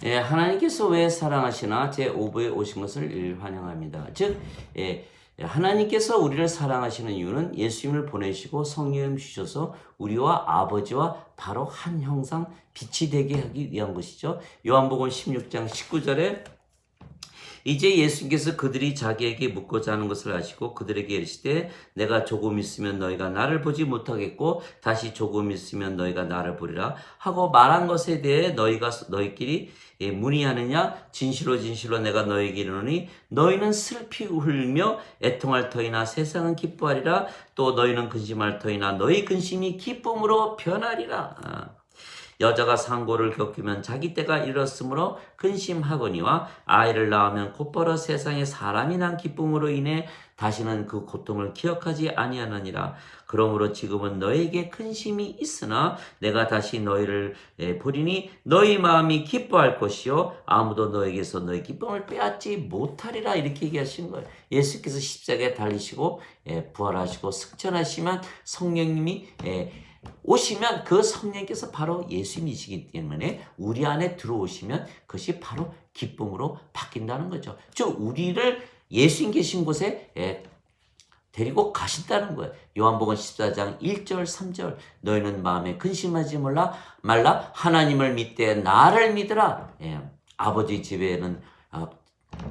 하나님께서 왜 사랑하시나 제5부에 오신 것을 환영합니다. 즉 하나님께서 우리를 사랑하시는 이유는 예수님을 보내시고 성령을 주셔서 우리와 아버지와 바로 한 형상 빛이 되게 하기 위한 것이죠. 요한복음 16장 19절에 이제 예수님께서 그들이 자기에게 묻고자 하는 것을 아시고 그들에게 이르시되 내가 조금 있으면 너희가 나를 보지 못하겠고 다시 조금 있으면 너희가 나를 보리라 하고 말한 것에 대해 너희끼리 문의하느냐. 진실로 진실로 내가 너희에게 이르노니 너희는 슬피 울며 애통할 터이나 세상은 기뻐하리라. 또 너희는 근심할 터이나 너희 근심이 기쁨으로 변하리라. 여자가 상고를 겪으면 자기 때가 이르렀으므로 근심하거니와 아이를 낳으면 곧바로 세상에 사람이 난 기쁨으로 인해 다시는 그 고통을 기억하지 아니하느니라. 그러므로 지금은 너에게 근심이 있으나 내가 다시 너희를 보리니 너희 마음이 기뻐할 것이요 아무도 너에게서 너희 기쁨을 빼앗지 못하리라. 이렇게 얘기하신 거예요. 예수께서 십자가에 달리시고 부활하시고 승천하시면 성령님이 오시면 그 성령께서 바로 예수님이시기 때문에 우리 안에 들어오시면 그것이 바로 기쁨으로 바뀐다는 거죠. 즉 우리를 예수님 계신 곳에 데리고 가신다는 거예요. 요한복음 14장 1절 3절 너희는 마음에 근심하지 말라 하나님을 믿되 나를 믿으라. 아버지 집에는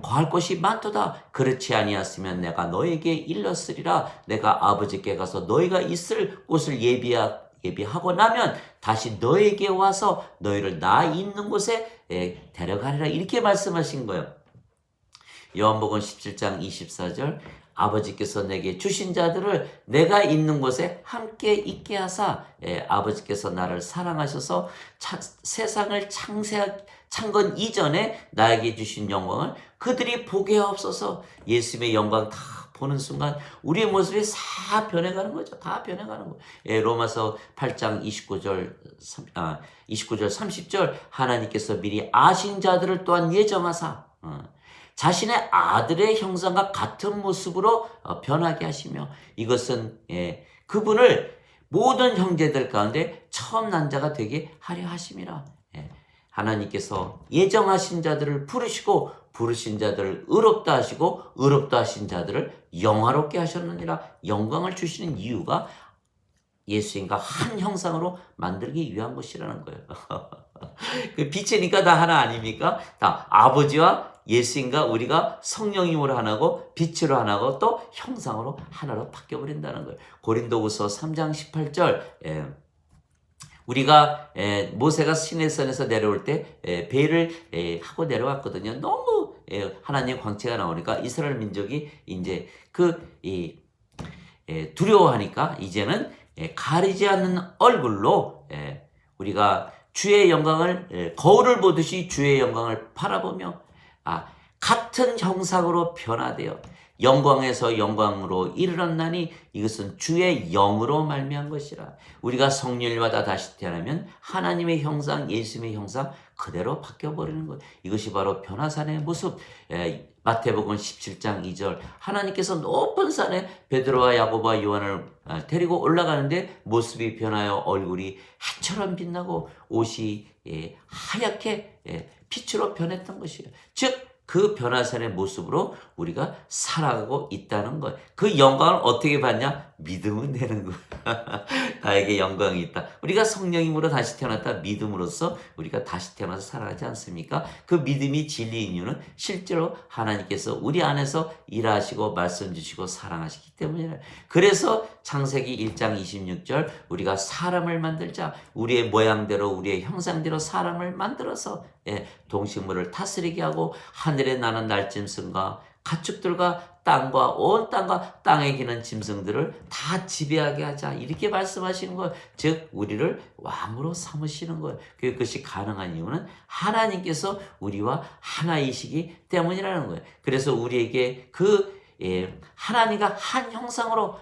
거할 곳이 많도다. 그렇지 아니었으면 내가 너에게 일렀으리라. 내가 아버지께 가서 너희가 있을 곳을 예비하고 나면 다시 너에게 와서 너희를 나 있는 곳에 데려가리라. 이렇게 말씀하신 거예요. 요한복음 17장 24절 아버지께서 내게 주신 자들을 내가 있는 곳에 함께 있게 하사 아버지께서 나를 사랑하셔서 세상을 창건 이전에 나에게 주신 영광을 그들이 보게 하옵소서. 예수님의 영광 다 보는 순간 우리의 모습이 다 변해가는 거죠. 다 변해가는 거예요. 로마서 8장 29절 30절 하나님께서 미리 아신 자들을 또한 예정하사 자신의 아들의 형상과 같은 모습으로 변하게 하시며 이것은 그분을 모든 형제들 가운데 처음 난 자가 되게 하려 하심이라. 하나님께서 예정하신 자들을 부르시고 부르신 자들을 의롭다 하시고 의롭다 하신 자들을 영화롭게 하셨느니라. 영광을 주시는 이유가 예수님과 한 형상으로 만들기 위한 것이라는 거예요. 그 빛이니까 다 하나 아닙니까? 다 아버지와 예수님과 우리가 성령님으로 하나고 빛으로 하나고 또 형상으로 하나로 바뀌어버린다는 거예요. 고린도후서 3장 18절 우리가 모세가 시내산에서 내려올 때 배를 하고 내려왔거든요. 너무 하나님의 광채가 나오니까 이스라엘 민족이 이제 두려워하니까 이제는 가리지 않는 얼굴로 우리가 주의 영광을 거울을 보듯이 주의 영광을 바라보며 같은 형상으로 변화되어 영광에서 영광으로 이르렀나니 이것은 주의 영으로 말미암은 것이라. 우리가 성령일마다 다시 태어나면 하나님의 형상, 예수님의 형상 그대로 바뀌어버리는 것. 이것이 바로 변화산의 모습. 마태복음 17장 2절 하나님께서 높은 산에 베드로와 야고보와 요한을 데리고 올라가는데 모습이 변하여 얼굴이 해처럼 빛나고 옷이 하얗게 빛으로 변했던 것이에요. 즉 그 변화산의 모습으로 우리가 살아가고 있다는 거예요. 그 영광을 어떻게 받냐? 믿으면 되는 거예요. 나에게 영광이 있다. 우리가 성령님으로 다시 태어났다. 믿음으로써 우리가 다시 태어나서 살아가지 않습니까? 그 믿음이 진리인 이유는 실제로 하나님께서 우리 안에서 일하시고 말씀 주시고 사랑하시기 때문이에요. 그래서 창세기 1장 26절 우리가 사람을 만들자. 우리의 모양대로 우리의 형상대로 사람을 만들어서 동식물을 다스리게 하고 하늘에 나는 날짐승과 가축들과 땅과 온 땅과 땅에 기는 짐승들을 다 지배하게 하자. 이렇게 말씀하시는 거예요. 즉 우리를 왕으로 삼으시는 거예요. 그것이 가능한 이유는 하나님께서 우리와 하나이시기 때문이라는 거예요. 그래서 우리에게 하나님과 한 형상으로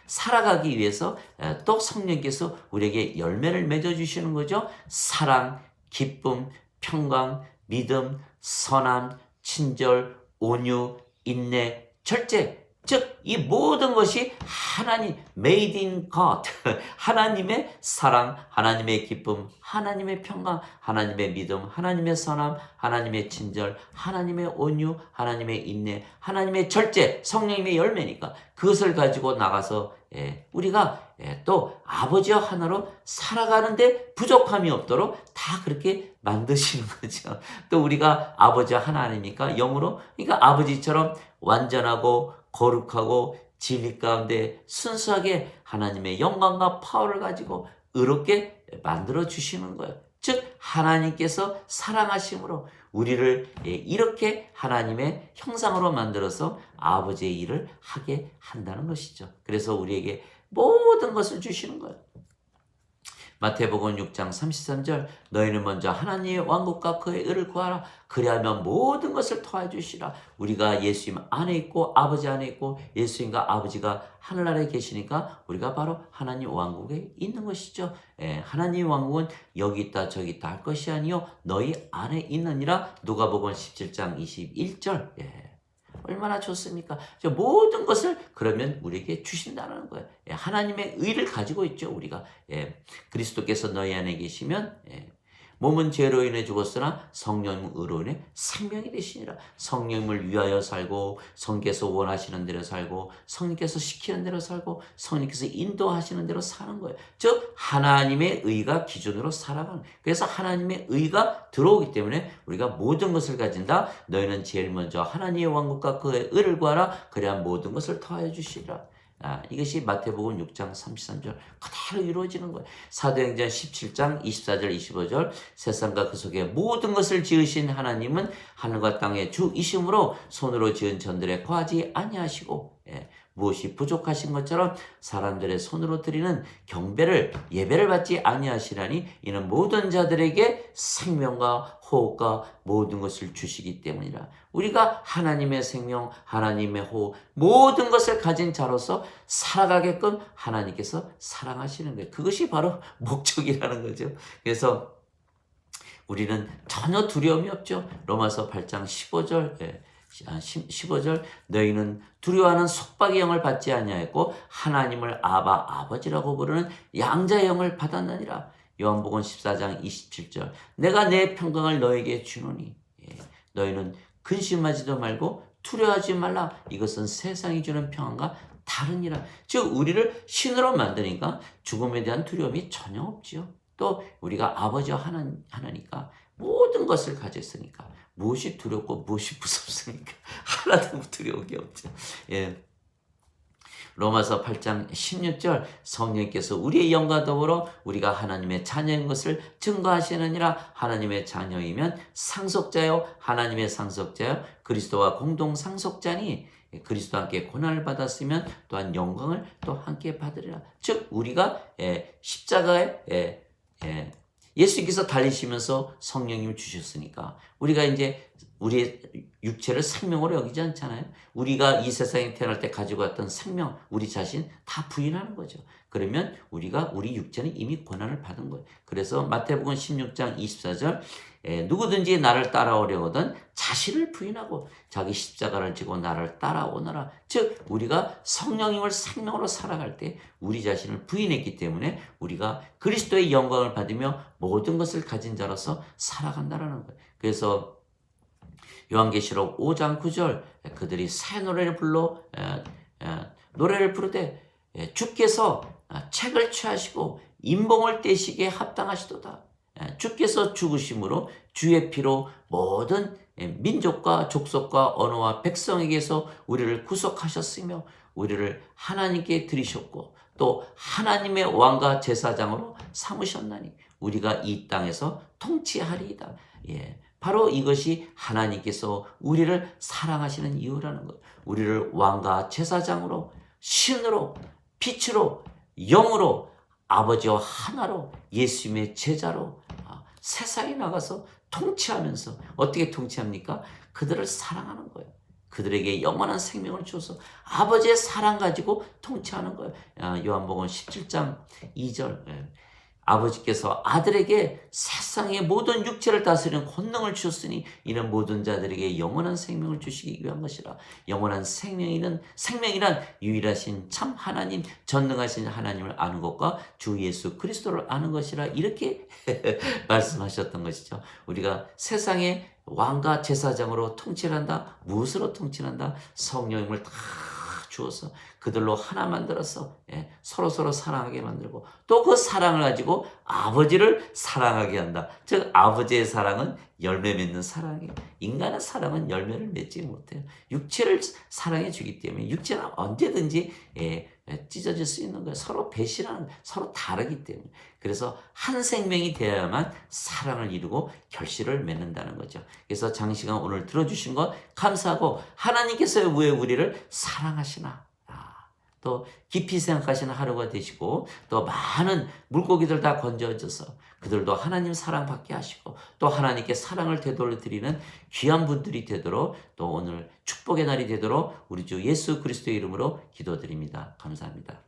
살아가기 위해서 또 성령께서 우리에게 열매를 맺어주시는 거죠. 사랑, 기쁨, 평강, 믿음, 선함, 친절, 온유, 인내, 절제. 즉 이 모든 것이 하나님 made in God 하나님의 사랑, 하나님의 기쁨, 하나님의 평강, 하나님의 믿음, 하나님의 선함, 하나님의 친절, 하나님의 온유, 하나님의 인내, 하나님의 절제, 성령님의 열매니까 그것을 가지고 나가서 우리가 또 아버지와 하나로 살아가는데 부족함이 없도록 다 그렇게 만드시는 거죠. 또 우리가 아버지와 하나 아닙니까? 영으로. 그러니까 아버지처럼 완전하고 거룩하고 진리 가운데 순수하게 하나님의 영광과 파워를 가지고 의롭게 만들어 주시는 거예요. 즉 하나님께서 사랑하심으로 우리를 이렇게 하나님의 형상으로 만들어서 아버지의 일을 하게 한다는 것이죠. 그래서 우리에게 모든 것을 주시는 거예요. 마태복음 6장 33절 너희는 먼저 하나님의 왕국과 그의 의를 구하라. 그리하면 모든 것을 더해 주시라. 우리가 예수님 안에 있고 아버지 안에 있고 예수님과 아버지가 하늘나라에 계시니까 우리가 바로 하나님 왕국에 있는 것이죠. 하나님 왕국은 여기 있다 저기 있다 할 것이 아니요 너희 안에 있느니라. 누가복음 17장 21절. 얼마나 좋습니까? 모든 것을 그러면 우리에게 주신다는 거예요. 하나님의 의를 가지고 있죠, 우리가. 그리스도께서 너희 안에 계시면 몸은 죄로 인해 죽었으나 성령은 의로 인해 생명이 되시니라. 성령을 위하여 살고 성령께서 원하시는 대로 살고 성령께서 시키는 대로 살고 성령께서 인도하시는 대로 사는 거예요. 즉 하나님의 의가 기준으로 살아가는 거예요. 그래서 하나님의 의가 들어오기 때문에 우리가 모든 것을 가진다. 너희는 제일 먼저 하나님의 왕국과 그의 의를 구하라. 그래야 모든 것을 더하여 주시리라. 이것이 마태복음 6장 33절 그대로 이루어지는 거예요. 사도행전 17장 24절 25절 세상과 그 속에 모든 것을 지으신 하나님은 하늘과 땅의 주이심으로 손으로 지은 전들에 거하지 아니하시고 무엇이 부족하신 것처럼 사람들의 손으로 드리는 경배를 예배를 받지 아니하시라니 이는 모든 자들에게 생명과 호흡과 모든 것을 주시기 때문이라. 우리가 하나님의 생명, 하나님의 호흡, 모든 것을 가진 자로서 살아가게끔 하나님께서 사랑하시는 거예요. 그것이 바로 목적이라는 거죠. 그래서 우리는 전혀 두려움이 없죠. 로마서 8장 15절 15절 너희는 두려워하는 속박의 영을 받지 아니하였고 하나님을 아버지라고 부르는 양자의 영을 받았느니라. 요한복음 14장 27절 내가 내 평강을 너에게 주노니 너희는 근심하지도 말고 두려워하지 말라. 이것은 세상이 주는 평안과 다르니라. 즉 우리를 신으로 만드니까 죽음에 대한 두려움이 전혀 없지요. 또 우리가 아버지와 하나니까 모든 것을 가졌으니까 무엇이 두렵고 무엇이 무섭습니까? 하나도 두려운 게 없죠. 로마서 8장 16절 성령께서 우리의 영과 더불어 우리가 하나님의 자녀인 것을 증거하시느니라. 하나님의 자녀이면 상속자요 하나님의 상속자요 그리스도와 공동 상속자니 그리스도와 함께 고난을 받았으면 또한 영광을 또 함께 받으리라. 즉 우리가 십자가에 예수님께서 달리시면서 성령님을 주셨으니까 우리가 이제 우리의 육체를 생명으로 여기지 않잖아요. 우리가 이 세상에 태어날 때 가지고 왔던 생명, 우리 자신 다 부인하는 거죠. 그러면 우리가 우리 육체는 이미 고난을 받은 거예요. 그래서 마태복음 16장 24절 누구든지 나를 따라오려거든 자신을 부인하고 자기 십자가를 지고 나를 따라오너라. 즉 우리가 성령님을 생명으로 살아갈 때 우리 자신을 부인했기 때문에 우리가 그리스도의 영광을 받으며 모든 것을 가진 자로서 살아간다는 거예요. 그래서 요한계시록 5장 9절 그들이 새 노래를 불러 노래를 부르되 주께서 책을 취하시고 인봉을 떼시기에 합당하시도다. 주께서 죽으심으로 주의 피로 모든 민족과 족속과 언어와 백성에게서 우리를 구속하셨으며 우리를 하나님께 드리셨고 또 하나님의 왕과 제사장으로 삼으셨나니 우리가 이 땅에서 통치하리이다. 바로 이것이 하나님께서 우리를 사랑하시는 이유라는 것. 우리를 왕과 제사장으로 신으로 빛으로 영으로 아버지와 하나로 예수님의 제자로 세상에 나가서 통치하면서 어떻게 통치합니까? 그들을 사랑하는 거예요. 그들에게 영원한 생명을 줘서 아버지의 사랑 가지고 통치하는 거예요. 요한복음 17장 2절 아버지께서 아들에게 세상의 모든 육체를 다스리는 권능을 주셨으니 이는 모든 자들에게 영원한 생명을 주시기 위한 것이라. 영원한 생명이란 유일하신 참 하나님, 전능하신 하나님을 아는 것과 주 예수 그리스도를 아는 것이라. 이렇게 말씀하셨던 것이죠. 우리가 세상의 왕과 제사장으로 통치한다. 무엇으로 통치한다? 성령님을 다 주어서 그들로 하나 만들어서 서로 사랑하게 만들고 또 그 사랑을 가지고 아버지를 사랑하게 한다. 즉 아버지의 사랑은 열매 맺는 사랑이에요. 인간의 사랑은 열매를 맺지 못해요. 육체를 사랑해 주기 때문에 육체는 언제든지 찢어질 수 있는 거예요. 서로 배신하는, 서로 다르기 때문에. 그래서 한 생명이 되어야만 사랑을 이루고 결실을 맺는다는 거죠. 그래서 장시간 오늘 들어주신 것 감사하고, 하나님께서 왜 우리를 사랑하시나, 또 깊이 생각하시는 하루가 되시고, 또 많은 물고기들 다 건져져서 그들도 하나님 사랑받게 하시고, 또 하나님께 사랑을 되돌려 드리는 귀한 분들이 되도록, 또 오늘 축복의 날이 되도록 우리 주 예수 그리스도의 이름으로 기도드립니다. 감사합니다.